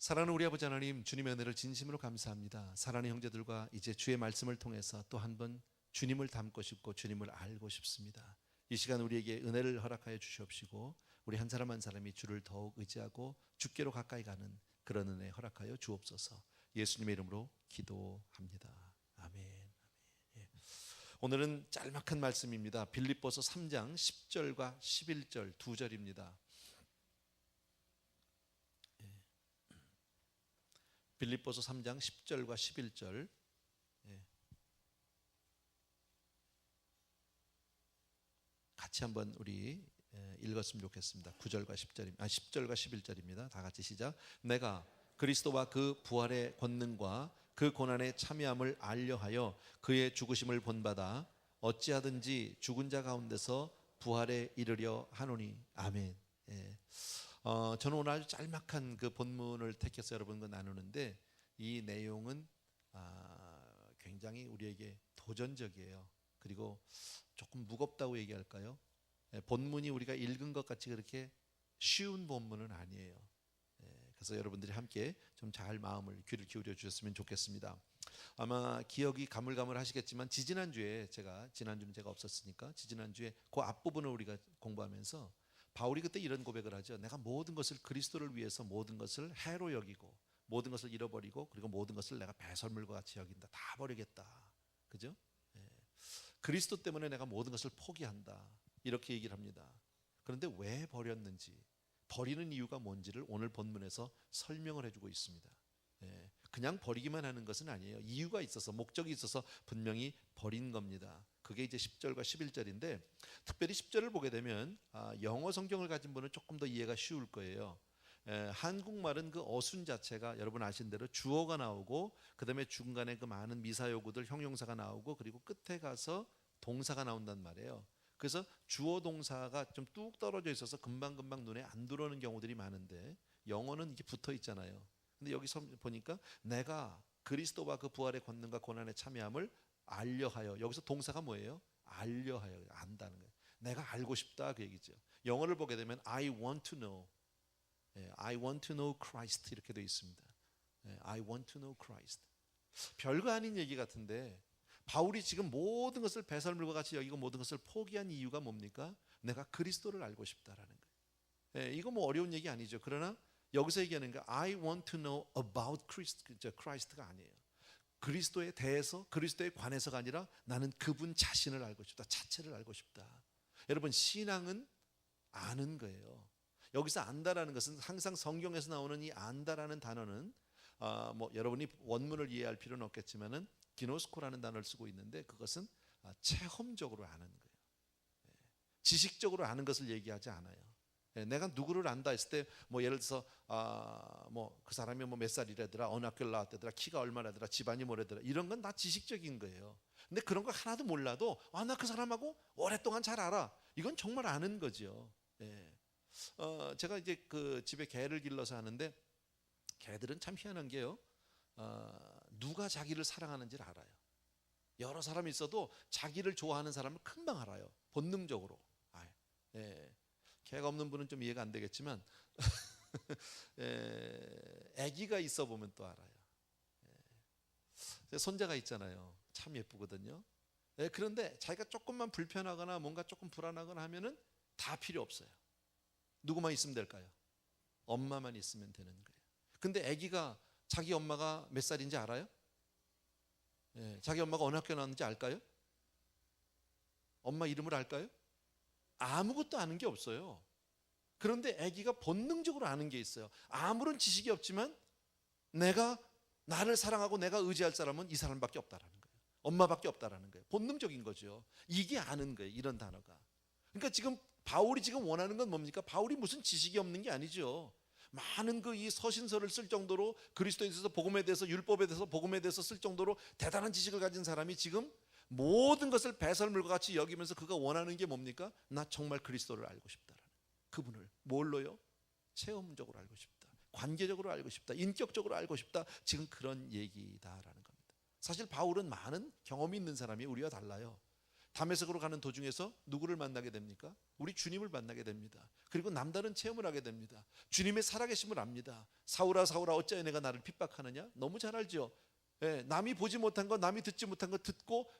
사랑하는 우리 아버지 하나님, 주님의 은혜를 진심으로 감사합니다. 사랑하는 형제들과 이제 주의 말씀을 통해서 또 한 번 주님을 닮고 싶고 주님을 알고 싶습니다. 이 시간 우리에게 은혜를 허락하여 주시옵시고 우리 한 사람 한 사람이 주를 더욱 의지하고 주께로 가까이 가는 그런 은혜 허락하여 주옵소서. 예수님의 이름으로 기도합니다. 아멘. 예. 오늘은 짤막한 말씀입니다. 빌립보서 3장 10절과 11절 두 절입니다. 빌립보서 3장 10절과 11절. 같이 한번 우리 읽었으면 좋겠습니다. 9절과 10절과 11절입니다. 다 같이 시작. 내가 그리스도와 그 부활의 권능과 그 고난의 참여함을 알려하여 그의 죽으심을 본받아 어찌하든지 죽은 자 가운데서 부활에 이르려 하노니. 아멘. 저는 오늘 아주 짤막한 그 본문을 택해서 여러분과 나누는데 이 내용은 굉장히 우리에게 도전적이에요. 그리고 조금 무겁다고 얘기할까요? 본문이 우리가 읽은 것 같이 그렇게 쉬운 본문은 아니에요. 그래서 여러분들이 함께 좀 잘 마음을 귀를 기울여 주셨으면 좋겠습니다. 아마 기억이 가물가물하시겠지만 지난주는 제가 없었으니까 지난주에 그 앞부분을 우리가 공부하면서 바울이 그때 이런 고백을 하죠. 내가 모든 것을 그리스도를 위해서 모든 것을 해로 여기고 모든 것을 잃어버리고 그리고 모든 것을 내가 배설물과 같이 여긴다. 다 버리겠다. 그죠? 그리스도 때문에 내가 모든 것을 포기한다. 이렇게 얘기를 합니다. 그런데 왜 버렸는지, 버리는 이유가 뭔지를 오늘 본문에서 설명을 해주고 있습니다. 그냥 버리기만 하는 것은 아니에요. 이유가 있어서, 목적이 있어서 분명히 버린 겁니다. 그게 이제 10절과 11절인데 특별히 10절을 보게 되면 영어 성경을 가진 분은 조금 더 이해가 쉬울 거예요. 한국말은 그 어순 자체가 여러분 아신 대로 주어가 나오고 그 다음에 중간에 그 많은 미사여구들 형용사가 나오고 그리고 끝에 가서 동사가 나온단 말이에요. 그래서 주어 동사가 좀 뚝 떨어져 있어서 금방금방 눈에 안 들어오는 경우들이 많은데 영어는 이게 붙어 있잖아요. 근데 여기서 보니까 내가 그리스도와 그 부활의 권능과 고난의 참여함을 알려하여, 여기서 동사가 뭐예요? 알려하여, 안다는 거예요. 내가 알고 싶다 그 얘기죠. 영어를 보게 되면 I want to know, I want to know Christ 이렇게 되어 있습니다. I want to know Christ. 별거 아닌 얘기 같은데 바울이 지금 모든 것을 배설물과 같이 여기고 모든 것을 포기한 이유가 뭡니까? 내가 그리스도를 알고 싶다라는 거예요. 이거 뭐 어려운 얘기 아니죠. 그러나 여기서 얘기하는 게 I want to know about Christ가 아니에요. 그리스도에 대해서, 그리스도에 관해서가 아니라 나는 그분 자신을 알고 싶다. 자체를 알고 싶다. 여러분, 신앙은 아는 거예요. 여기서 안다라는 것은 항상 성경에서 나오는 이 안다라는 단어는 뭐 여러분이 원문을 이해할 필요는 없겠지만은 기노스코라는 단어를 쓰고 있는데 그것은 체험적으로 아는 거예요. 지식적으로 아는 것을 얘기하지 않아요. 내가 누구를 안다 했을 때 뭐 예를 들어서 뭐 그 사람이 뭐 몇 살이라더라, 어느 학교를 나왔다더라, 키가 얼마라더라, 집안이 뭐라더라, 이런 건 다 지식적인 거예요. 근데 그런 거 하나도 몰라도 나 그 사람하고 오랫동안 잘 알아. 이건 정말 아는 거죠. 제가 이제 그 집에 개를 길러서 하는데 개들은 참 희한한 게요. 누가 자기를 사랑하는지를 알아요. 여러 사람이 있어도 자기를 좋아하는 사람을 금방 알아요. 본능적으로. 개가 없는 분은 좀 이해가 안 되겠지만 아기가 있어 보면 또 알아요. 손자가 있잖아요. 참 예쁘거든요. 그런데 자기가 조금만 불편하거나 뭔가 조금 불안하거나 하면은 다 필요 없어요. 누구만 있으면 될까요? 엄마만 있으면 되는 거예요. 근데 아기가 자기 엄마가 몇 살인지 알아요? 자기 엄마가 어느 학교 나왔는지 알까요? 엄마 이름을 알까요? 아무것도 아는 게 없어요. 그런데 아기가 본능적으로 아는 게 있어요. 아무런 지식이 없지만 내가 나를 사랑하고 내가 의지할 사람은 이 사람밖에 없다라는 거예요. 엄마밖에 없다라는 거예요. 본능적인 거죠. 이게 아는 거예요. 이런 단어가. 그러니까 지금 바울이 지금 원하는 건 뭡니까? 바울이 무슨 지식이 없는 게 아니죠. 많은 그 이 서신서를 쓸 정도로 그리스도에 대해서, 복음에 대해서, 율법에 대해서, 복음에 대해서 쓸 정도로 대단한 지식을 가진 사람이 지금 모든 것을 배설물과 같이 여기면서 그가 원하는 게 뭡니까? 나 정말 그리스도를 알고 싶다라는, 그분을 뭘로요? 체험적으로 알고 싶다, 관계적으로 알고 싶다, 인격적으로 알고 싶다. 지금 그런 얘기다라는 겁니다. 사실 바울은 많은 경험이 있는 사람이 우리와 달라요. 다메섹으로 가는 도중에서 누구를 만나게 됩니까? 우리 주님을 만나게 됩니다. 그리고 남다른 체험을 하게 됩니다. 주님의 살아계심을 압니다. 사울아 사울아 어찌하여 내가 나를 핍박하느냐? 너무 잘 알죠. 예, 남이 보지 못한 거, 남이 듣지 못한 거 듣고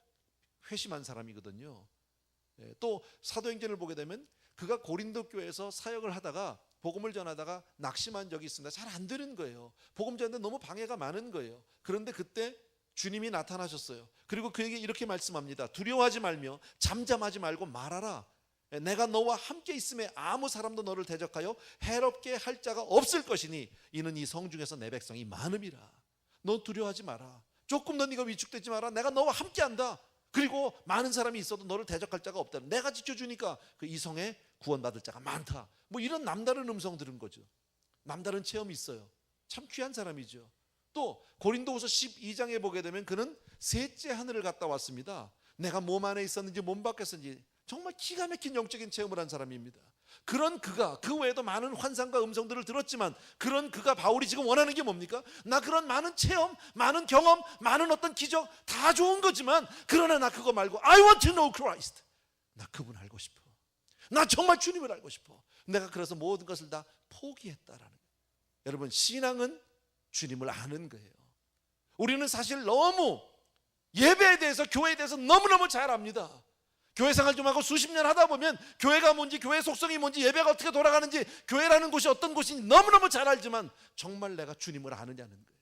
회심한 사람이거든요. 예, 또 사도행전을 보게 되면 그가 고린도 교회에서 사역을 하다가 복음을 전하다가 낙심한 적이 있습니다. 잘 안 되는 거예요. 복음 전하는데 너무 방해가 많은 거예요. 그런데 그때 주님이 나타나셨어요. 그리고 그에게 이렇게 말씀합니다. 두려워하지 말며 잠잠하지 말고 말하라. 내가 너와 함께 있음에 아무 사람도 너를 대적하여 해롭게 할 자가 없을 것이니 이는 이 성중에서 내 백성이 많음이라. 너 두려워하지 마라. 조금 더 네가 위축되지 마라. 내가 너와 함께한다. 그리고 많은 사람이 있어도 너를 대적할 자가 없다. 내가 지켜주니까 그 이성에 구원받을 자가 많다. 뭐 이런 남다른 음성 들은 거죠. 남다른 체험이 있어요. 참 귀한 사람이죠. 또 고린도후서 12장에 보게 되면 그는 셋째 하늘을 갔다 왔습니다. 내가 몸 안에 있었는지 몸 밖에 있었는지 정말 기가 막힌 영적인 체험을 한 사람입니다. 그런 그가 그 외에도 많은 환상과 음성들을 들었지만 그런 그가 바울이 지금 원하는 게 뭡니까? 나 그런 많은 체험, 많은 경험, 많은 어떤 기적 다 좋은 거지만 그러나 나 그거 말고 I want to know Christ. 나 그분 알고 싶어. 나 정말 주님을 알고 싶어. 내가 그래서 모든 것을 다 포기했다라는 거예요. 여러분 신앙은 주님을 아는 거예요. 우리는 사실 너무 예배에 대해서 교회에 대해서 너무너무 잘 압니다. 교회 생활 좀 하고 수십 년 하다 보면 교회가 뭔지 교회 속성이 뭔지 예배가 어떻게 돌아가는지 교회라는 곳이 어떤 곳인지 너무너무 잘 알지만 정말 내가 주님을 아느냐는 거예요.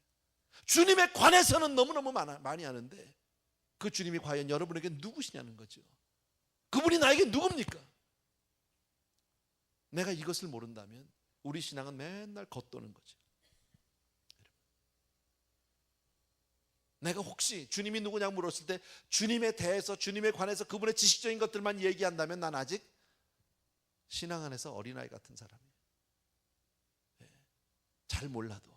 주님에 관해서는 너무너무 많이 아는데 그 주님이 과연 여러분에게 누구시냐는 거죠. 그분이 나에게 누굽니까? 내가 이것을 모른다면 우리 신앙은 맨날 겉도는 거죠. 내가 혹시 주님이 누구냐고 물었을 때 주님에 대해서 주님에 관해서 그분의 지식적인 것들만 얘기한다면 난 아직 신앙 안에서 어린아이 같은 사람이에요. 잘 몰라도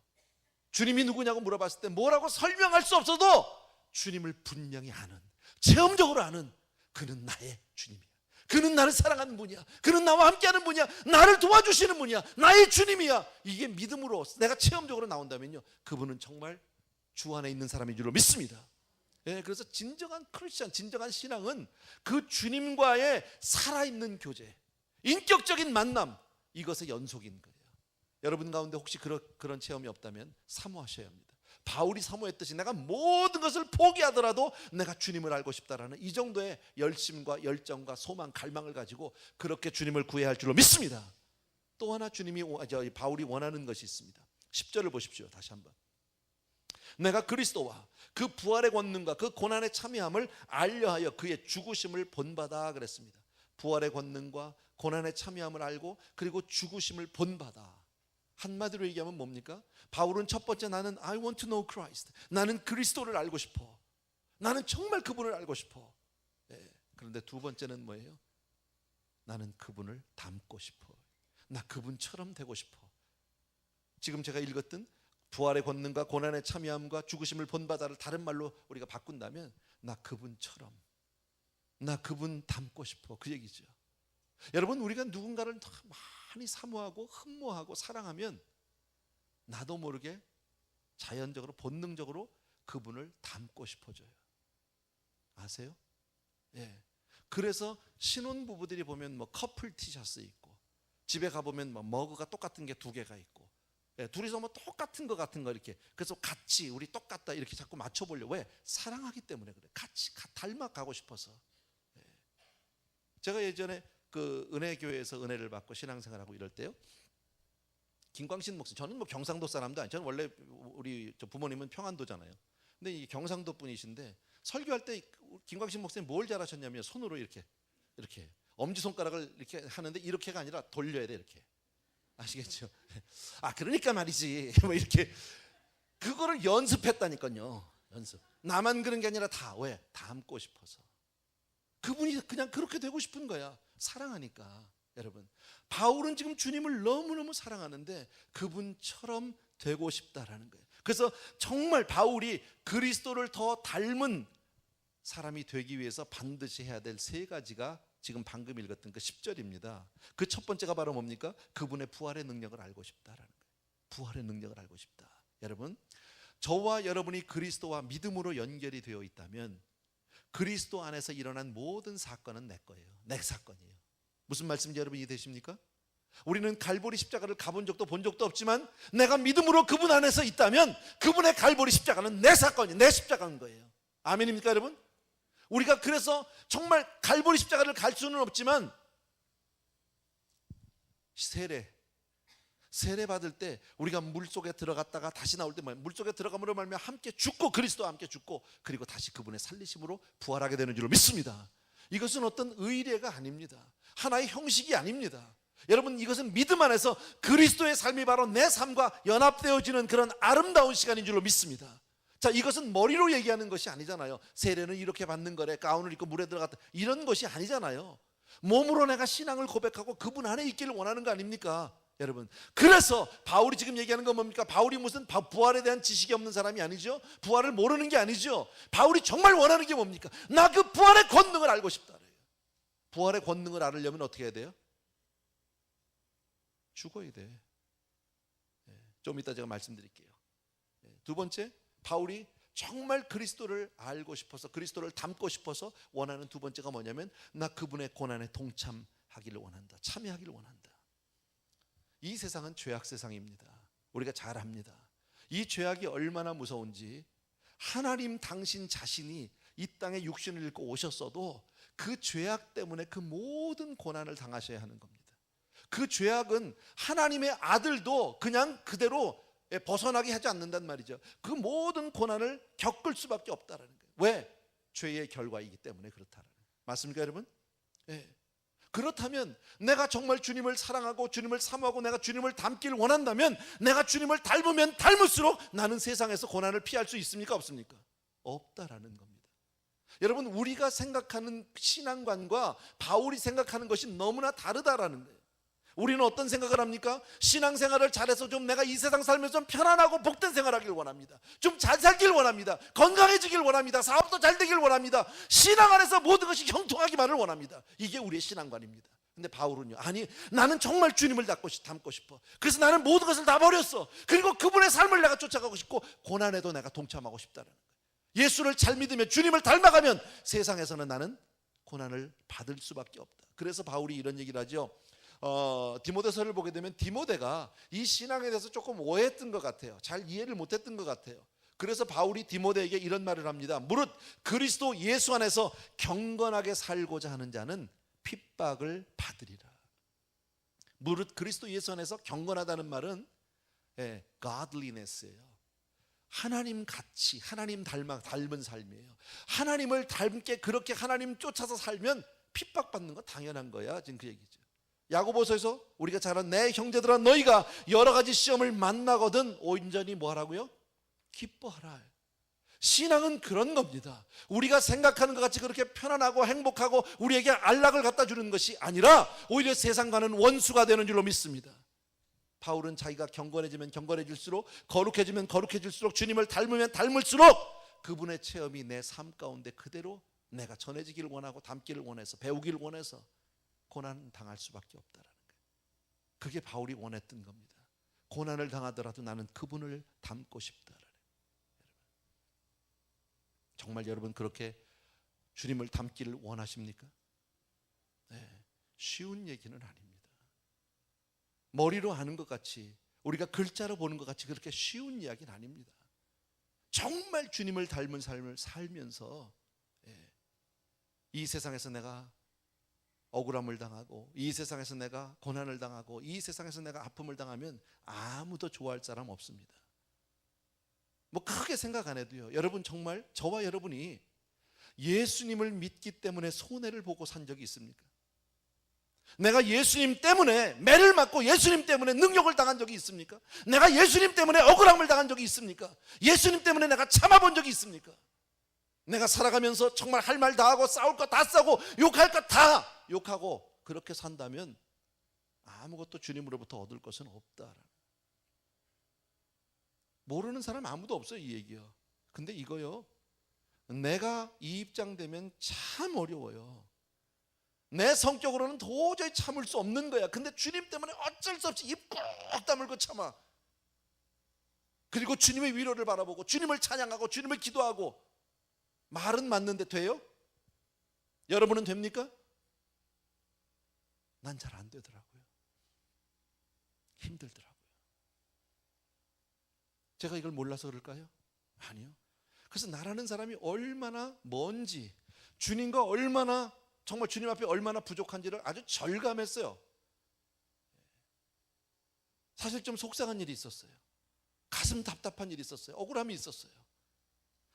주님이 누구냐고 물어봤을 때 뭐라고 설명할 수 없어도 주님을 분명히 아는, 체험적으로 아는 그는 나의 주님이야. 그는 나를 사랑하는 분이야. 그는 나와 함께하는 분이야. 나를 도와주시는 분이야. 나의 주님이야. 이게 믿음으로 내가 체험적으로 나온다면요 그분은 정말 주 안에 있는 사람인 줄로 믿습니다. 예, 그래서 진정한 크리스천, 진정한 신앙은 그 주님과의 살아있는 교제, 인격적인 만남, 이것의 연속인 거예요. 여러분 가운데 혹시 그런 체험이 없다면 사모하셔야 합니다. 바울이 사모했듯이 내가 모든 것을 포기하더라도 내가 주님을 알고 싶다라는 이 정도의 열심과 열정과 소망, 갈망을 가지고 그렇게 주님을 구해야 할 줄로 믿습니다. 또 하나 바울이 원하는 것이 있습니다. 10절을 보십시오. 다시 한번. 내가 그리스도와 그 부활의 권능과 그 고난의 참여함을 알려하여 그의 죽으심을 본받아 그랬습니다. 부활의 권능과 고난의 참여함을 알고 그리고 죽으심을 본받아. 한마디로 얘기하면 뭡니까? 바울은 첫 번째 나는 I want to know Christ. 나는 그리스도를 알고 싶어. 나는 정말 그분을 알고 싶어. 네. 그런데 두 번째는 뭐예요? 나는 그분을 닮고 싶어. 나 그분처럼 되고 싶어. 지금 제가 읽었던 부활의 권능과 고난의 참여함과 죽으심을 본받아를 다른 말로 우리가 바꾼다면 나 그분처럼, 나 그분 닮고 싶어, 그 얘기죠. 여러분 우리가 누군가를 많이 사모하고 흠모하고 사랑하면 나도 모르게 자연적으로 본능적으로 그분을 닮고 싶어져요. 아세요? 예. 그래서 신혼부부들이 보면 뭐 커플 티셔츠 입고 집에 가보면 뭐 머그가 똑같은 게 두 개가 있고 둘이서 뭐 똑같은 거 이렇게 그래서 같이 우리 똑같다 이렇게 자꾸 맞춰보려고. 왜? 사랑하기 때문에 그래. 같이 닮아가고 싶어서. 제가 예전에 그 은혜교회에서 은혜를 받고 신앙생활하고 이럴 때요 김광신 목사님, 저는 뭐 경상도 사람도 아니에요. 저는 원래 우리 부모님은 평안도잖아요. 근데 이 경상도 분이신데 설교할 때 김광신 목사님 뭘 잘하셨냐면 손으로 이렇게 엄지손가락을 이렇게 하는데 이렇게가 아니라 돌려야 돼. 이렇게. 아시겠죠? 아 그러니까 말이지 뭐 이렇게 그거를 연습했다니까요. 연습. 나만 그런 게 아니라 다. 왜? 닮고 싶어서. 그분이 그냥 그렇게 되고 싶은 거야. 사랑하니까. 여러분 바울은 지금 주님을 너무너무 사랑하는데 그분처럼 되고 싶다라는 거예요. 그래서 정말 바울이 그리스도를 더 닮은 사람이 되기 위해서 반드시 해야 될 세 가지가 지금 방금 읽었던 그 10절입니다. 그 첫 번째가 바로 뭡니까? 그분의 부활의 능력을 알고 싶다라는 거예요. 부활의 능력을 알고 싶다. 여러분 저와 여러분이 그리스도와 믿음으로 연결이 되어 있다면 그리스도 안에서 일어난 모든 사건은 내 거예요. 내 사건이에요. 무슨 말씀인지 여러분 이해되십니까? 우리는 갈보리 십자가를 가본 적도 본 적도 없지만 내가 믿음으로 그분 안에서 있다면 그분의 갈보리 십자가는 내 사건이, 내 십자가인 거예요. 아멘입니까 여러분? 우리가 그래서 정말 갈보리 십자가를 갈 수는 없지만 세례 받을 때 우리가 물속에 들어갔다가 다시 나올 때 물속에 들어감으로 말미암아 함께 죽고 그리스도와 함께 죽고 그리고 다시 그분의 살리심으로 부활하게 되는 줄로 믿습니다. 이것은 어떤 의례가 아닙니다. 하나의 형식이 아닙니다. 여러분, 이것은 믿음 안에서 그리스도의 삶이 바로 내 삶과 연합되어지는 그런 아름다운 시간인 줄로 믿습니다. 자, 이것은 머리로 얘기하는 것이 아니잖아요. 세례는 이렇게 받는 거래, 가운을 입고 물에 들어갔다, 이런 것이 아니잖아요. 몸으로 내가 신앙을 고백하고 그분 안에 있기를 원하는 거 아닙니까 여러분? 그래서 바울이 지금 얘기하는 건 뭡니까? 바울이 무슨 부활에 대한 지식이 없는 사람이 아니죠. 부활을 모르는 게 아니죠. 바울이 정말 원하는 게 뭡니까? 나 그 부활의 권능을 알고 싶다. 부활의 권능을 알으려면 어떻게 해야 돼요? 죽어야 돼. 좀 이따 제가 말씀드릴게요. 두 번째, 바울이 정말 그리스도를 알고 싶어서, 그리스도를 닮고 싶어서 원하는 두 번째가 뭐냐면 나 그분의 고난에 동참하기를 원한다. 참여하기를 원한다. 이 세상은 죄악 세상입니다. 우리가 잘 압니다. 이 죄악이 얼마나 무서운지 하나님 당신 자신이 이 땅에 육신을 입고 오셨어도 그 죄악 때문에 그 모든 고난을 당하셔야 하는 겁니다. 그 죄악은 하나님의 아들도 그냥 그대로 벗어나게 하지 않는단 말이죠. 그 모든 고난을 겪을 수밖에 없다라는 거예요. 왜? 죄의 결과이기 때문에 그렇다라는 거예요. 맞습니까 여러분? 네. 그렇다면 내가 정말 주님을 사랑하고 주님을 사모하고 내가 주님을 닮기를 원한다면 내가 주님을 닮으면 닮을수록 나는 세상에서 고난을 피할 수 있습니까? 없습니까? 없다라는 겁니다. 여러분, 우리가 생각하는 신앙관과 바울이 생각하는 것이 너무나 다르다라는 거예요. 우리는 어떤 생각을 합니까? 신앙생활을 잘해서 좀 내가 이 세상 살면서 좀 편안하고 복된 생활하길 원합니다. 좀 잘 살길 원합니다. 건강해지길 원합니다. 사업도 잘 되길 원합니다. 신앙 안에서 모든 것이 형통하기만을 원합니다. 이게 우리의 신앙관입니다. 근데 바울은요, 아니, 나는 정말 주님을 닮고 싶어. 그래서 나는 모든 것을 다 버렸어. 그리고 그분의 삶을 내가 쫓아가고 싶고 고난에도 내가 동참하고 싶다는 거예요. 예수를 잘 믿으면, 주님을 닮아가면 세상에서는 나는 고난을 받을 수밖에 없다. 그래서 바울이 이런 얘기를 하죠. 디모데서를 보게 되면 디모데가 이 신앙에 대해서 조금 오해했던 것 같아요. 잘 이해를 못했던 것 같아요. 그래서 바울이 디모데에게 이런 말을 합니다. 무릇 그리스도 예수 안에서 경건하게 살고자 하는 자는 핍박을 받으리라. 무릇 그리스도 예수 안에서 경건하다는 말은 godliness예요. 하나님 같이, 하나님 닮은 삶이에요. 하나님을 닮게 그렇게 하나님 쫓아서 살면 핍박받는 거 당연한 거야. 지금 그 얘기죠. 야고보서에서 우리가 잘 아는 내 형제들아 너희가 여러 가지 시험을 만나거든 온전히 뭐 하라고요? 기뻐하라. 신앙은 그런 겁니다. 우리가 생각하는 것 같이 그렇게 편안하고 행복하고 우리에게 안락을 갖다 주는 것이 아니라 오히려 세상과는 원수가 되는 줄로 믿습니다. 바울은 자기가 경건해지면 경건해질수록, 거룩해지면 거룩해질수록, 주님을 닮으면 닮을수록 그분의 체험이 내 삶 가운데 그대로 내가 전해지기를 원하고 닮기를 원해서 배우기를 원해서 고난 당할 수밖에 없다라는 거예요. 그게 바울이 원했던 겁니다. 고난을 당하더라도 나는 그분을 닮고 싶다라는 거예요. 정말 여러분 그렇게 주님을 닮기를 원하십니까? 네, 쉬운 얘기는 아닙니다. 머리로 하는 것 같이, 우리가 글자로 보는 것 같이 그렇게 쉬운 이야기는 아닙니다. 정말 주님을 닮은 삶을 살면서 이 세상에서 내가 억울함을 당하고, 이 세상에서 내가 고난을 당하고, 이 세상에서 내가 아픔을 당하면 아무도 좋아할 사람 없습니다. 뭐 크게 생각 안 해도요, 여러분 정말 저와 여러분이 예수님을 믿기 때문에 손해를 보고 산 적이 있습니까? 내가 예수님 때문에 매를 맞고 예수님 때문에 능욕을 당한 적이 있습니까? 내가 예수님 때문에 억울함을 당한 적이 있습니까? 예수님 때문에 내가 참아본 적이 있습니까? 내가 살아가면서 정말 할 말 다 하고 싸울 거 다 싸고 욕할 거 다 욕하고 그렇게 산다면 아무것도 주님으로부터 얻을 것은 없다. 모르는 사람 아무도 없어요, 이 얘기요. 근데 이거요, 내가 이 입장 되면 참 어려워요. 내 성격으로는 도저히 참을 수 없는 거야. 근데 주님 때문에 어쩔 수 없이 입 꾹 다물고 참아. 그리고 주님의 위로를 바라보고 주님을 찬양하고 주님을 기도하고. 말은 맞는데 돼요? 여러분은 됩니까? 난 잘 안 되더라고요. 힘들더라고요. 제가 이걸 몰라서 그럴까요? 아니요. 그래서 나라는 사람이 얼마나 먼지, 주님과 얼마나 정말 주님 앞에 얼마나 부족한지를 아주 절감했어요. 사실 좀 속상한 일이 있었어요. 가슴 답답한 일이 있었어요. 억울함이 있었어요.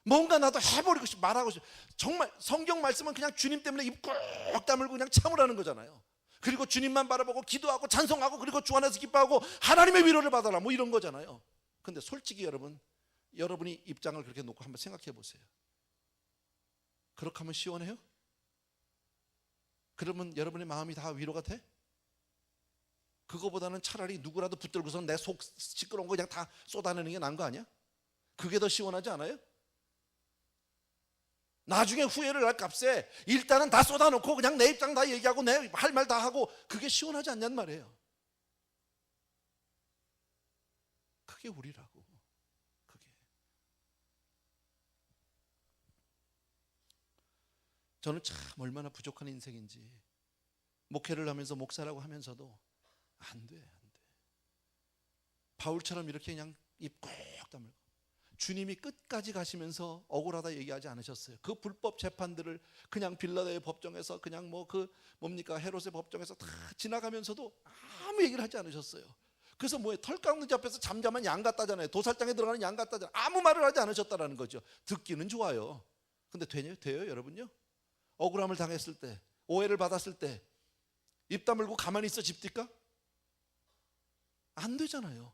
뭔가 나도 해버리고 싶고 말하고 싶고. 정말 성경 말씀은 그냥 주님 때문에 입 꾹 다물고 그냥 참으라는 거잖아요. 그리고 주님만 바라보고 기도하고 찬송하고 그리고 주 안에서 기뻐하고 하나님의 위로를 받아라 뭐 이런 거잖아요. 근데 솔직히 여러분이 입장을 그렇게 놓고 한번 생각해 보세요. 그렇게 하면 시원해요? 그러면 여러분의 마음이 다 위로가 돼? 그거보다는 차라리 누구라도 붙들고서 내 속 시끄러운 거 그냥 다 쏟아내는 게 나은 거 아니야? 그게 더 시원하지 않아요? 나중에 후회를 할 값에 일단은 다 쏟아놓고 그냥 내 입장 다 얘기하고 내 할 말 다 하고 그게 시원하지 않냔 말이에요. 그게 우리라고. 그게. 저는 참 얼마나 부족한 인생인지 목회를 하면서 목사라고 하면서도 안 돼. 바울처럼 이렇게 그냥 입 꼭 다물고 주님이 끝까지 가시면서 억울하다 얘기하지 않으셨어요. 그 불법 재판들을 그냥 빌라도의 법정에서 그냥 뭐 그 뭡니까 헤롯의 법정에서 다 지나가면서도 아무 얘기를 하지 않으셨어요. 그래서 뭐에 털 깎는 자 앞에서 잠잠한 양 같다잖아요. 도살장에 들어가는 양 같다잖아요. 아무 말을 하지 않으셨다라는 거죠. 듣기는 좋아요. 근데 돼요 여러분요? 억울함을 당했을 때, 오해를 받았을 때 입 다물고 가만히 있어 집니까? 안 되잖아요.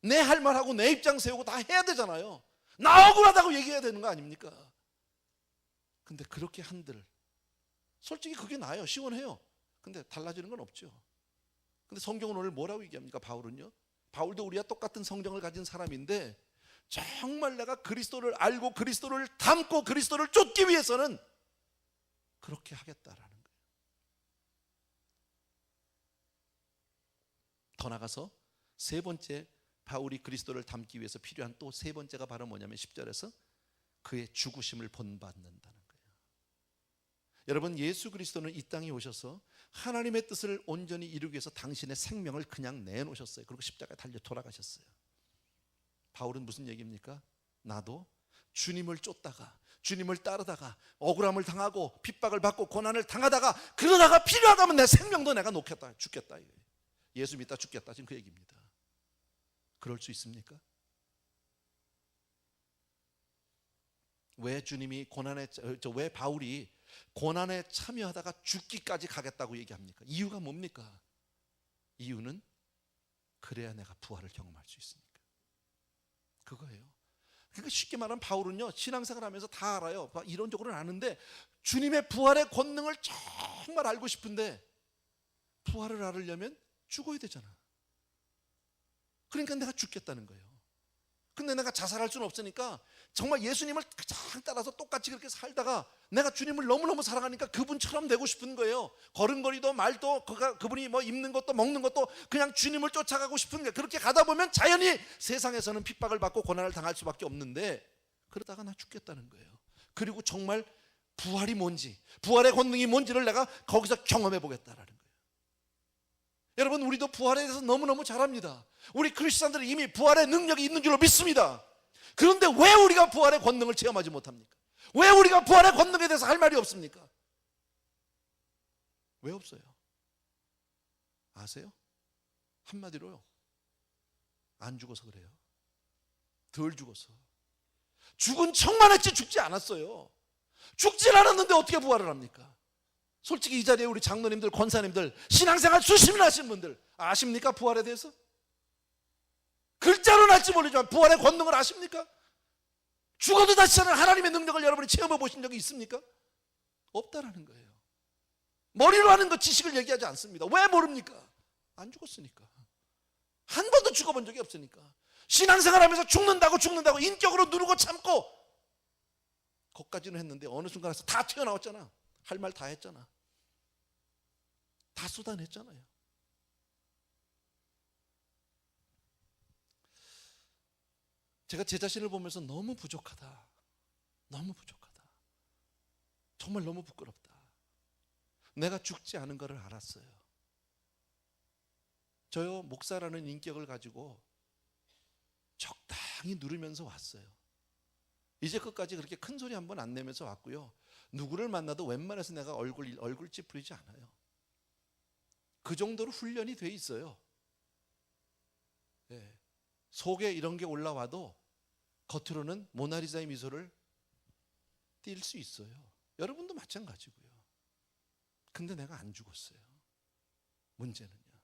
내 할 말하고 내 입장 세우고 다 해야 되잖아요. 나 억울하다고 얘기해야 되는 거 아닙니까? 근데 그렇게 한들 솔직히 그게 나아요. 시원해요. 근데 달라지는 건 없죠. 근데 성경은 오늘 뭐라고 얘기합니까? 바울은요, 바울도 우리와 똑같은 성경을 가진 사람인데 정말 내가 그리스도를 알고 그리스도를 닮고 그리스도를 쫓기 위해서는 그렇게 하겠다라는 거예요. 더 나가서 세 번째 바울이 그리스도를 닮기 위해서 필요한 또 세 번째가 바로 뭐냐면 10절에서 그의 죽으심을 본받는다는 거예요. 여러분, 예수 그리스도는 이 땅에 오셔서 하나님의 뜻을 온전히 이루기 위해서 당신의 생명을 그냥 내놓으셨어요. 그리고 십자가에 달려 돌아가셨어요. 바울은 무슨 얘기입니까? 나도 주님을 쫓다가 주님을 따르다가 억울함을 당하고 핍박을 받고 고난을 당하다가 그러다가 필요하다면 내 생명도 내가 놓겠다, 죽겠다. 예수 믿다 죽겠다, 지금 그 얘기입니다. 그럴 수 있습니까? 왜 왜 바울이 고난에 참여하다가 죽기까지 가겠다고 얘기합니까? 이유가 뭡니까? 이유는 그래야 내가 부활을 경험할 수 있으니까. 그거예요. 그러니까 쉽게 말하면 바울은요, 신앙생활 하면서 다 알아요. 이론적으로는 아는데 주님의 부활의 권능을 정말 알고 싶은데 부활을 알으려면 죽어야 되잖아. 그러니까 내가 죽겠다는 거예요. 근데 내가 자살할 수는 없으니까 정말 예수님을 가장 따라서 똑같이 그렇게 살다가 내가 주님을 너무너무 사랑하니까 그분처럼 되고 싶은 거예요. 걸음걸이도 말도 그분이 뭐 입는 것도 먹는 것도 그냥 주님을 쫓아가고 싶은 거예요. 그렇게 가다 보면 자연히 세상에서는 핍박을 받고 고난을 당할 수밖에 없는데 그러다가 나 죽겠다는 거예요. 그리고 정말 부활이 뭔지, 부활의 권능이 뭔지를 내가 거기서 경험해 보겠다라는 거예요. 여러분, 우리도 부활에 대해서 너무너무 잘 압니다. 우리 크리스찬들은 이미 부활의 능력이 있는 줄로 믿습니다. 그런데 왜 우리가 부활의 권능을 체험하지 못합니까? 왜 우리가 부활의 권능에 대해서 할 말이 없습니까? 왜 없어요? 아세요? 한마디로요, 안 죽어서 그래요. 덜 죽어서. 죽은 척만 했지 죽지 않았어요. 죽질 않았는데 어떻게 부활을 합니까? 솔직히 이 자리에 우리 장로님들, 권사님들, 신앙생활 수십 년 하신 분들 아십니까? 부활에 대해서? 글자로는 알지 모르지만 부활의 권능을 아십니까? 죽어도 다시 사는 하나님의 능력을 여러분이 체험해 보신 적이 있습니까? 없다라는 거예요. 머리로 하는 것 지식을 얘기하지 않습니다. 왜 모릅니까? 안 죽었으니까. 한 번도 죽어본 적이 없으니까. 신앙생활 하면서 죽는다고 인격으로 누르고 참고 거기까지는 했는데 어느 순간에서 다 튀어나왔잖아. 할 말 다 했잖아. 다 쏟아냈잖아요. 제가 제 자신을 보면서 너무 부족하다, 정말 너무 부끄럽다. 내가 죽지 않은 것을 알았어요. 저요, 목사라는 인격을 가지고 적당히 누르면서 왔어요. 이제 끝까지 그렇게 큰 소리 한번 안 내면서 왔고요. 누구를 만나도 웬만해서 내가 얼굴 찌푸리지 않아요. 그 정도로 훈련이 돼 있어요. 네. 속에 이런 게 올라와도 겉으로는 모나리자의 미소를 띌 수 있어요. 여러분도 마찬가지고요. 근데 내가 안 죽었어요. 문제는요,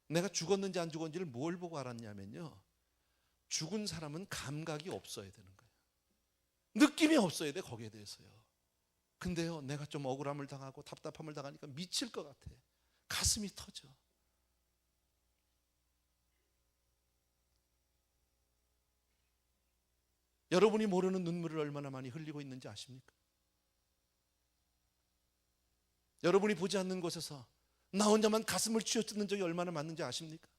내가 죽었는지 안 죽었는지를 뭘 보고 알았냐면요, 죽은 사람은 감각이 없어야 되는 거예요. 느낌이 없어야 돼, 거기에 대해서요. 근데요, 내가 좀 억울함을 당하고 답답함을 당하니까 미칠 것 같아. 가슴이 터져. 여러분이 모르는 눈물을 얼마나 많이 흘리고 있는지 아십니까? 여러분이 보지 않는 곳에서 나 혼자만 가슴을 쥐어뜯는 적이 얼마나 많은지 아십니까?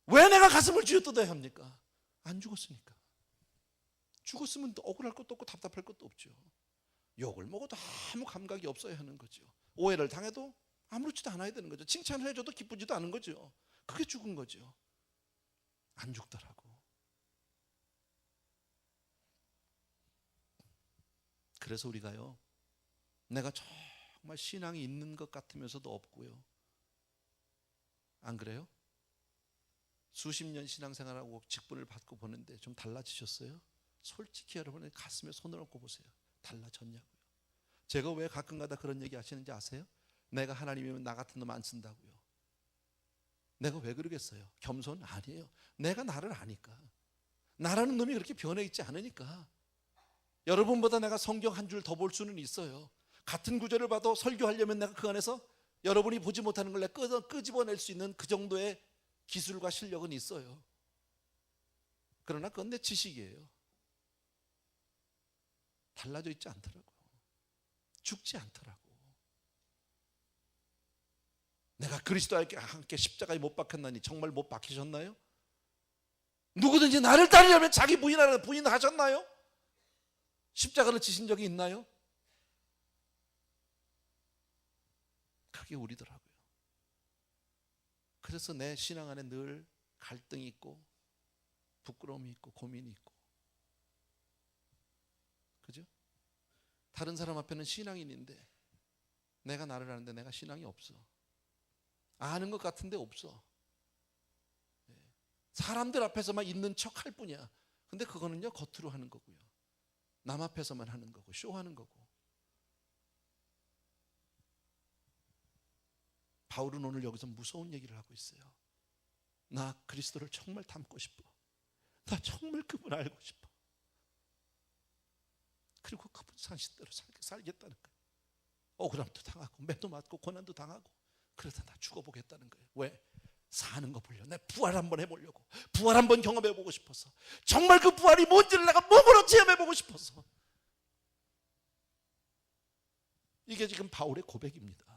왜 내가 가슴을 쥐어뜯어야 합니까? 안 죽었으니까. 죽었으면 억울할 것도 없고 답답할 것도 없죠. 욕을 먹어도 아무 감각이 없어야 하는 거죠. 오해를 당해도 아무렇지도 않아야 되는 거죠. 칭찬을 해줘도 기쁘지도 않은 거죠. 그게 죽은 거죠. 안 죽더라고. 그래서 우리가요, 내가 정말 신앙이 있는 것 같으면서도 없고요. 안 그래요? 수십 년 신앙생활하고 직분을 받고 보는데 좀 달라지셨어요? 솔직히 여러분의 가슴에 손을 얹고 보세요. 달라졌냐고요. 제가 왜 가끔가다 그런 얘기 하시는지 아세요? 내가 하나님이면 나 같은 놈 안 쓴다고요. 내가 왜 그러겠어요? 겸손? 아니에요. 내가 나를 아니까. 나라는 놈이 그렇게 변해 있지 않으니까. 여러분보다 내가 성경 한 줄 더 볼 수는 있어요. 같은 구절을 봐도 설교하려면 내가 그 안에서 여러분이 보지 못하는 걸 내가 끄집어낼 수 있는 그 정도의 기술과 실력은 있어요. 그러나 그건 내 지식이에요. 달라져 있지 않더라고요. 죽지 않더라고. 내가 그리스도와 함께 십자가에 못 박혔나니 정말 못 박히셨나요? 누구든지 나를 따르려면 자기 부인하셨나요? 십자가를 지신 적이 있나요? 그게 우리더라고요. 그래서 내 신앙 안에 늘 갈등이 있고 부끄러움이 있고 고민이 있고, 그죠? 다른 사람 앞에는 신앙인인데 내가 나를 아는데 내가 신앙이 없어. 아는 것 같은데 없어. 사람들 앞에서만 있는 척 할 뿐이야. 근데 그거는요, 겉으로 하는 거고요. 남 앞에서만 하는 거고 쇼하는 거고. 바울은 오늘 여기서 무서운 얘기를 하고 있어요. 나 그리스도를 정말 닮고 싶어. 나 정말 그분 알고 싶어. 그리고 그분 상식대로 살겠다는 거예요. 억울함도 당하고 매도 맞고 고난도 당하고 그러다 나 죽어보겠다는 거예요. 왜? 사는 거 보려. 내 부활 한번 해보려고. 부활 한번 경험해보고 싶어서. 정말 그 부활이 뭔지를 내가 몸으로 체험해보고 싶어서. 이게 지금 바울의 고백입니다.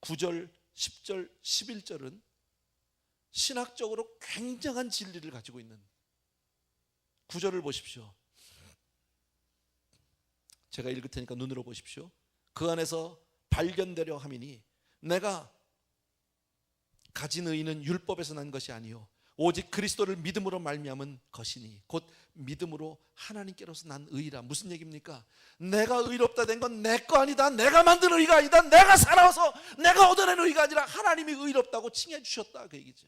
9절, 10절, 11절은 신학적으로 굉장한 진리를 가지고 있는, 9절을 보십시오. 제가 읽을 테니까 눈으로 보십시오. 그 안에서 발견되려 함이니 내가 가진 의는 율법에서 난 것이 아니요 오직 그리스도를 믿음으로 말미암은 것이니 곧 믿음으로 하나님께로서 난 의라. 무슨 얘기입니까? 내가 의롭다 된 건 내 거 아니다. 내가 만든 의가 아니다. 내가 살아서 내가 얻어낸 의가 아니라 하나님이 의롭다고 칭해 주셨다, 그 얘기죠.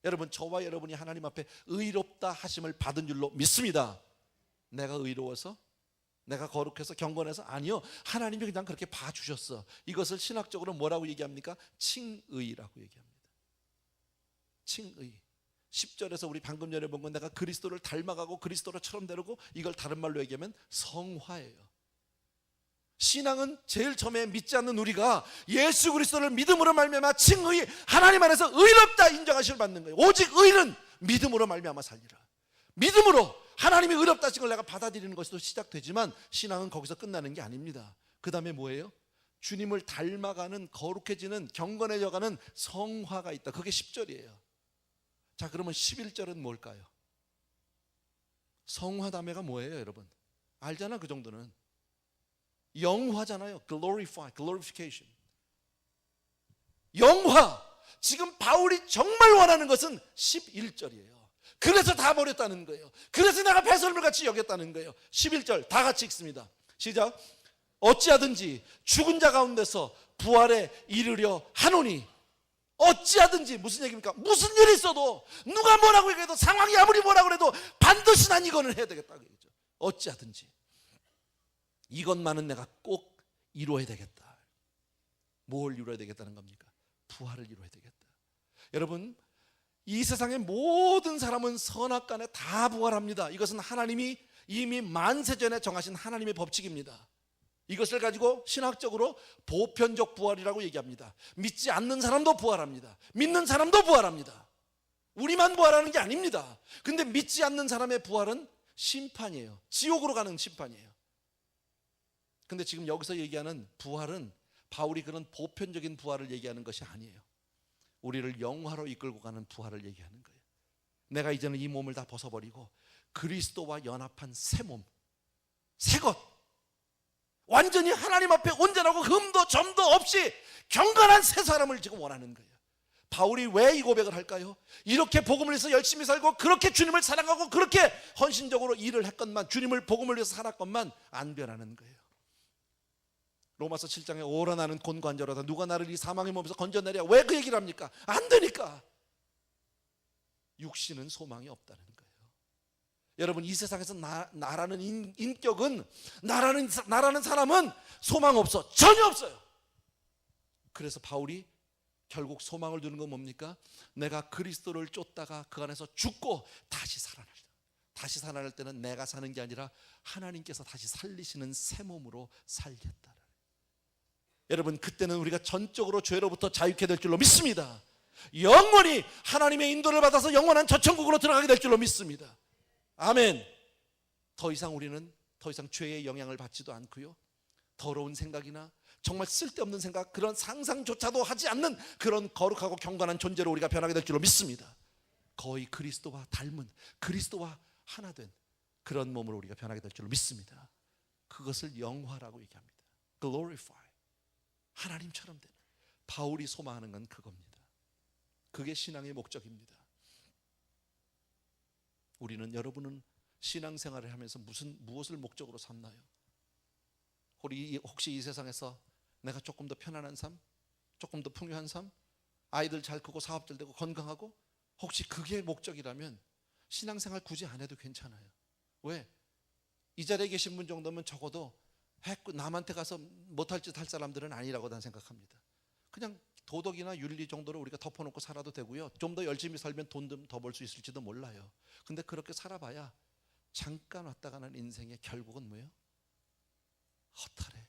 여러분, 저와 여러분이 하나님 앞에 의롭다 하심을 받은 줄로 믿습니다. 내가 의로워서, 내가 거룩해서, 경건해서? 아니요, 하나님이 그냥 그렇게 봐주셨어. 이것을 신학적으로 뭐라고 얘기합니까? 칭의라고 얘기합니다. 칭의. 10절에서 우리 방금 전에 본 건 내가 그리스도를 닮아가고 그리스도로처럼 되려고, 이걸 다른 말로 얘기하면 성화예요. 신앙은 제일 처음에 믿지 않는 우리가 예수 그리스도를 믿음으로 말미암아 칭의, 하나님 안에서 의롭다 인정하심을 받는 거예요. 오직 의는 믿음으로 말미암아 살리라. 믿음으로 하나님이 의롭다 하신 걸 내가 받아들이는 것으로 시작되지만 신앙은 거기서 끝나는 게 아닙니다. 그 다음에 뭐예요? 주님을 닮아가는, 거룩해지는, 경건해져가는 성화가 있다. 그게 10절이에요. 자, 그러면 11절은 뭘까요? 성화담회가 뭐예요, 여러분? 알잖아, 그 정도는. 영화잖아요. glorification. 영화. 지금 바울이 정말 원하는 것은 11절이에요. 그래서 다 버렸다는 거예요. 그래서 내가 배설물 같이 여겼다는 거예요. 11절 다 같이 읽습니다. 시작. 어찌하든지 죽은 자 가운데서 부활에 이르려 하노니. 어찌하든지 무슨 얘기입니까? 무슨 일이 있어도 누가 뭐라고 얘기해도 상황이 아무리 뭐라고 해도 반드시 난 이거는 해야 되겠다. 어찌하든지 이것만은 내가 꼭 이루어야 되겠다. 뭘 이루어야 되겠다는 겁니까? 부활을 이루어야 되겠다. 여러분, 이 세상의 모든 사람은 선악간에 다 부활합니다. 이것은 하나님이 이미 만세전에 정하신 하나님의 법칙입니다. 이것을 가지고 신학적으로 보편적 부활이라고 얘기합니다. 믿지 않는 사람도 부활합니다. 믿는 사람도 부활합니다. 우리만 부활하는 게 아닙니다. 근데 믿지 않는 사람의 부활은 심판이에요. 지옥으로 가는 심판이에요. 근데 지금 여기서 얘기하는 부활은 바울이 그런 보편적인 부활을 얘기하는 것이 아니에요. 우리를 영화로 이끌고 가는 부활을 얘기하는 거예요. 내가 이제는 이 몸을 다 벗어버리고 그리스도와 연합한 새 몸, 새 것, 완전히 하나님 앞에 온전하고 흠도 점도 없이 경건한 새 사람을 지금 원하는 거예요. 바울이 왜 이 고백을 할까요? 이렇게 복음을 위해서 열심히 살고 그렇게 주님을 사랑하고 그렇게 헌신적으로 일을 했건만, 주님을 복음을 위해서 살았건만 안 변하는 거예요. 로마서 7장에 오라 나는 곤관절하다 누가 나를 이 사망의 몸에서 건져내랴. 왜 그 얘기를 합니까? 안 되니까. 육신은 소망이 없다는 거예요. 여러분, 이 세상에서 나라는 인격은, 나라는 사람은 소망 없어. 전혀 없어요. 그래서 바울이 결국 소망을 두는 건 뭡니까? 내가 그리스도를 쫓다가 그 안에서 죽고 다시 살아날 때, 다시 살아날 때는 내가 사는 게 아니라 하나님께서 다시 살리시는 새 몸으로 살겠다. 여러분, 그때는 우리가 전적으로 죄로부터 자유케 될 줄로 믿습니다. 영원히 하나님의 인도를 받아서 영원한 저천국으로 들어가게 될 줄로 믿습니다. 아멘. 더 이상 우리는 더 이상 죄의 영향을 받지도 않고요, 더러운 생각이나 정말 쓸데없는 생각, 그런 상상조차도 하지 않는 그런 거룩하고 경건한 존재로 우리가 변하게 될 줄로 믿습니다. 거의 그리스도와 닮은, 그리스도와 하나 된 그런 몸으로 우리가 변하게 될 줄로 믿습니다. 그것을 영화라고 얘기합니다. glorify. 하나님처럼 되는. 바울이 소망하는 건 그겁니다. 그게 신앙의 목적입니다. 여러분은 신앙생활을 하면서 무엇을 목적으로 삼나요? 혹시 이 세상에서 내가 조금 더 편안한 삶, 조금 더 풍요한 삶, 아이들 잘 크고 사업 잘 되고 건강하고, 혹시 그게 목적이라면 신앙생활 굳이 안 해도 괜찮아요. 왜? 이 자리에 계신 분 정도면 적어도 남한테 가서 못할 짓 할 사람들은 아니라고 난 생각합니다. 그냥 도덕이나 윤리 정도로 우리가 덮어놓고 살아도 되고요, 좀 더 열심히 살면 돈 좀 더 벌 수 있을지도 몰라요. 근데 그렇게 살아봐야 잠깐 왔다 가는 인생의 결국은 뭐예요? 허탈해.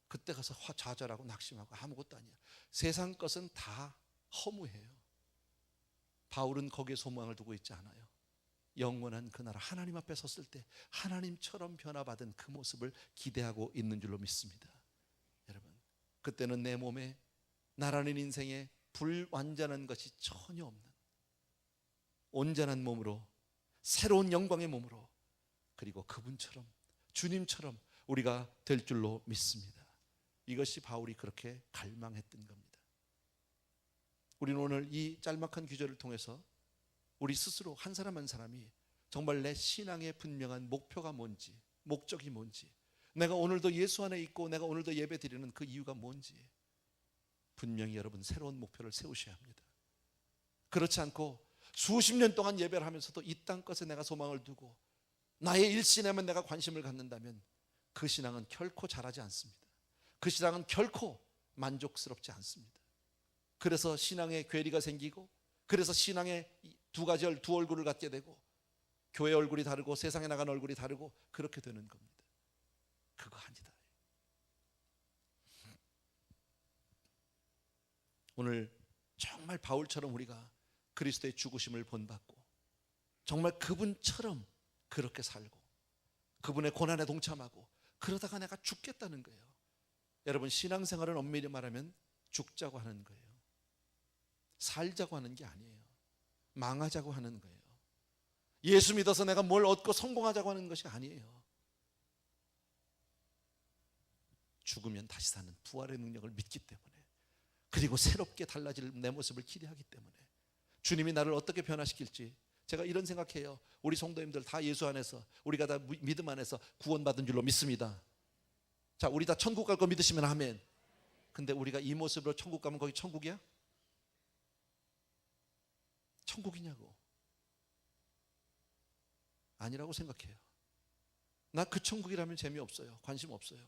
그때 가서 좌절하고 낙심하고 아무것도 아니야. 세상 것은 다 허무해요. 바울은 거기에 소망을 두고 있지 않아요. 영원한 그 나라, 하나님 앞에 섰을 때 하나님처럼 변화받은 그 모습을 기대하고 있는 줄로 믿습니다. 여러분, 그때는 내 몸에, 나라는 인생에 불완전한 것이 전혀 없는 온전한 몸으로, 새로운 영광의 몸으로, 그리고 그분처럼, 주님처럼 우리가 될 줄로 믿습니다. 이것이 바울이 그렇게 갈망했던 겁니다. 우리는 오늘 이 짤막한 규절을 통해서 우리 스스로 한 사람 한 사람이 정말 내 신앙의 분명한 목표가 뭔지, 목적이 뭔지, 내가 오늘도 예수 안에 있고 내가 오늘도 예배 드리는 그 이유가 뭔지 분명히 여러분 새로운 목표를 세우셔야 합니다. 그렇지 않고 수십 년 동안 예배를 하면서도 이 땅 것에 내가 소망을 두고 나의 일신에만 내가 관심을 갖는다면 그 신앙은 결코 자라지 않습니다. 그 신앙은 결코 만족스럽지 않습니다. 그래서 신앙에 괴리가 생기고, 그래서 신앙에 두 얼굴을 갖게 되고, 교회 얼굴이 다르고 세상에 나간 얼굴이 다르고 그렇게 되는 겁니다. 그거 아니다. 오늘 정말 바울처럼 우리가 그리스도의 죽으심을 본받고 정말 그분처럼 그렇게 살고 그분의 고난에 동참하고 그러다가 내가 죽겠다는 거예요. 여러분, 신앙생활은 엄밀히 말하면 죽자고 하는 거예요. 살자고 하는 게 아니에요. 망하자고 하는 거예요. 예수 믿어서 내가 뭘 얻고 성공하자고 하는 것이 아니에요. 죽으면 다시 사는 부활의 능력을 믿기 때문에, 그리고 새롭게 달라질 내 모습을 기대하기 때문에 주님이 나를 어떻게 변화시킬지 제가 이런 생각해요. 우리 성도님들 다 예수 안에서, 우리가 다 믿음 안에서 구원받은 줄로 믿습니다. 자, 우리 다 천국 갈 거 믿으시면 아멘. 근데 우리가 이 모습으로 천국 가면 거기 천국이야? 천국이냐고. 아니라고 생각해요. 나 그 천국이라면 재미없어요. 관심 없어요.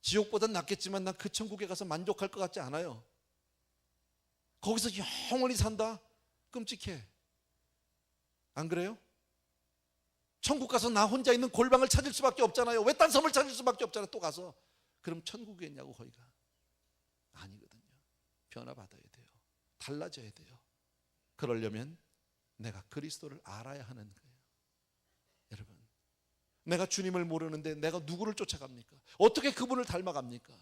지옥보단 낫겠지만 난 그 천국에 가서 만족할 것 같지 않아요. 거기서 영원히 산다? 끔찍해. 안 그래요? 천국 가서 나 혼자 있는 골방을 찾을 수밖에 없잖아요. 외딴 섬을 찾을 수밖에 없잖아요. 또 가서. 그럼 천국이겠냐고. 거기가 아니거든요. 변화받아야 돼요. 달라져야 돼요. 그러려면 내가 그리스도를 알아야 하는 거예요. 여러분, 내가 주님을 모르는데 내가 누구를 쫓아갑니까? 어떻게 그분을 닮아갑니까?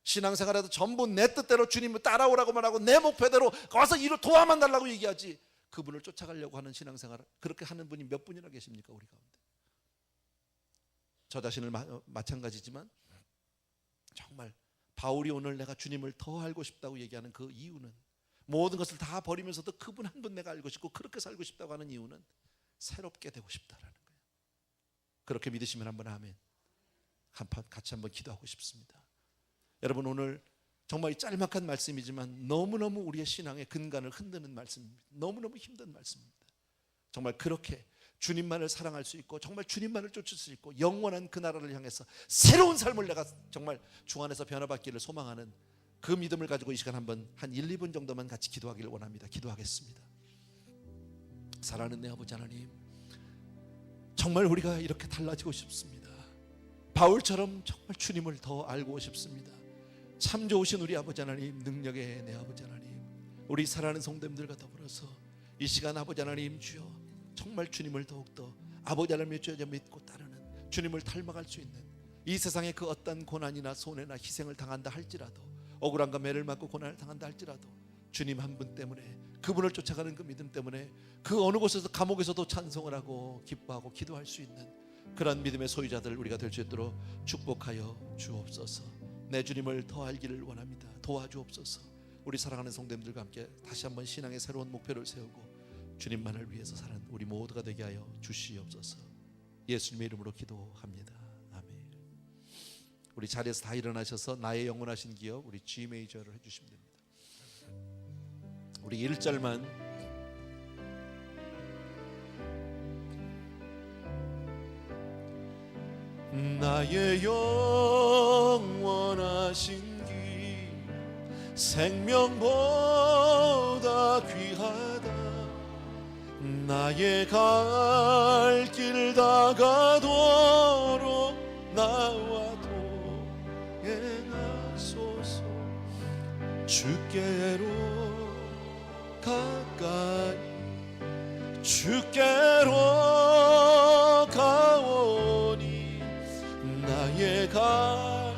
신앙생활에도 전부 내 뜻대로 주님을 따라오라고만 하고 내 목표대로 가서 이를 도와만 달라고 얘기하지, 그분을 쫓아가려고 하는 신앙생활, 그렇게 하는 분이 몇 분이나 계십니까? 우리 가운데. 저 자신을 마찬가지지만 정말 바울이 오늘 내가 주님을 더 알고 싶다고 얘기하는 그 이유는, 모든 것을 다 버리면서도 그분 한 분 내가 알고 싶고 그렇게 살고 싶다고 하는 이유는 새롭게 되고 싶다라는 거예요. 그렇게 믿으시면 한번 아멘. 같이 한번 기도하고 싶습니다. 여러분, 오늘 정말 짤막한 말씀이지만 너무너무 우리의 신앙의 근간을 흔드는 말씀입니다. 너무너무 힘든 말씀입니다. 정말 그렇게 주님만을 사랑할 수 있고 정말 주님만을 쫓을 수 있고 영원한 그 나라를 향해서 새로운 삶을 내가 정말 주 안에서 변화받기를 소망하는 그 믿음을 가지고 이 시간 한번 한 1, 2분 정도만 같이 기도하기를 원합니다. 기도하겠습니다. 사랑하는 내 아버지 하나님, 정말 우리가 이렇게 달라지고 싶습니다. 바울처럼 정말 주님을 더 알고 싶습니다. 참 좋으신 우리 아버지 하나님, 능력의 내 아버지 하나님, 우리 사랑하는 성도님들과 더불어서 이 시간 아버지 하나님 주여, 정말 주님을 더욱더 아버지 하나님의 주여 믿고 따르는, 주님을 닮아갈 수 있는, 이 세상의 그 어떤 고난이나 손해나 희생을 당한다 할지라도, 억울함과 매를 맞고 고난을 당한다 할지라도 주님 한 분 때문에, 그분을 쫓아가는 그 믿음 때문에 그 어느 곳에서 감옥에서도 찬송을 하고 기뻐하고 기도할 수 있는 그런 믿음의 소유자들 우리가 될 수 있도록 축복하여 주옵소서. 내 주님을 더 알기를 원합니다. 도와주옵소서. 우리 사랑하는 성도님들과 함께 다시 한번 신앙의 새로운 목표를 세우고 주님만을 위해서 사는 우리 모두가 되게 하여 주시옵소서. 예수님의 이름으로 기도합니다. 아멘. 우리 자리에서 다 일어나셔서 나의 영원하신 기업, 우리 G 메이저를 해주시면 됩니다. 우리 1절만 나의 영원하신 길 생명보다 귀하다. 나의 갈 길 다가도록 나와도 행하소서. 주께로 가까이 주께로 가오니 나의 갈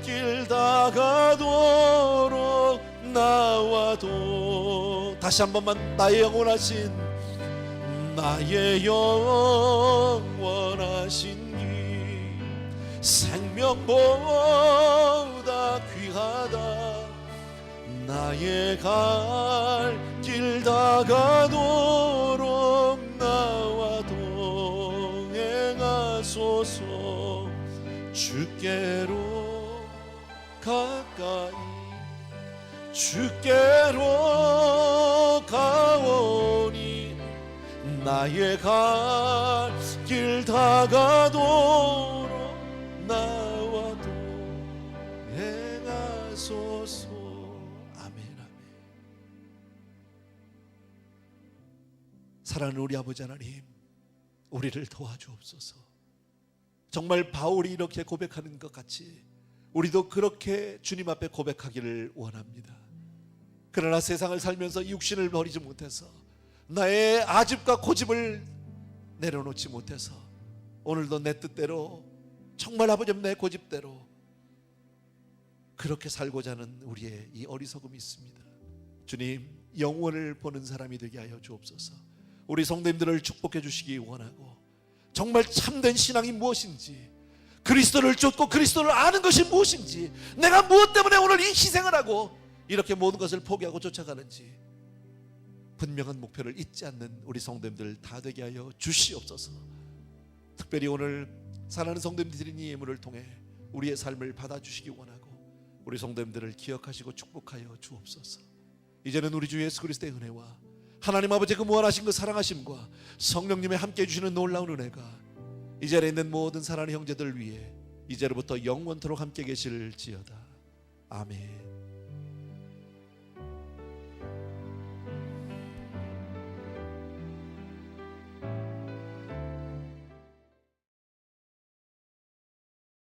길 다가도록 나와도. 다시 한 번만, 나의 영원하신, 나의 영원하신 길 생명보다 귀하다. 나의 갈 길 다가도록 나와도 행하소서. 주께로 가까이 주께로 가오니 나의 갈 길 다가도록 나와도 행하소서. 아멘. 아멘. 사랑하는 우리 아버지 하나님, 우리를 도와주옵소서. 정말 바울이 이렇게 고백하는 것 같이 우리도 그렇게 주님 앞에 고백하기를 원합니다. 그러나 세상을 살면서 육신을 버리지 못해서, 나의 아집과 고집을 내려놓지 못해서 오늘도 내 뜻대로, 정말 아버지 내 고집대로 그렇게 살고자 하는 우리의 이 어리석음이 있습니다. 주님, 영원을 보는 사람이 되게 하여 주옵소서. 우리 성도님들을 축복해 주시기 원하고, 정말 참된 신앙이 무엇인지, 그리스도를 쫓고 그리스도를 아는 것이 무엇인지, 내가 무엇 때문에 오늘 이 희생을 하고 이렇게 모든 것을 포기하고 쫓아가는지 분명한 목표를 잊지 않는 우리 성도님들 다 되게 하여 주시옵소서. 특별히 오늘 사랑하는 성도님들이 이 예물을 통해 우리의 삶을 받아주시기 원하고 우리 성도님들을 기억하시고 축복하여 주옵소서. 이제는 우리 주 예수 그리스도의 은혜와 하나님 아버지의 그 무한하신 그 사랑하심과 성령님의 함께해 주시는 놀라운 은혜가 이 자리에 있는 모든 사랑하는 형제들 위해 이제로부터 영원토록 함께 계실지어다. 아멘.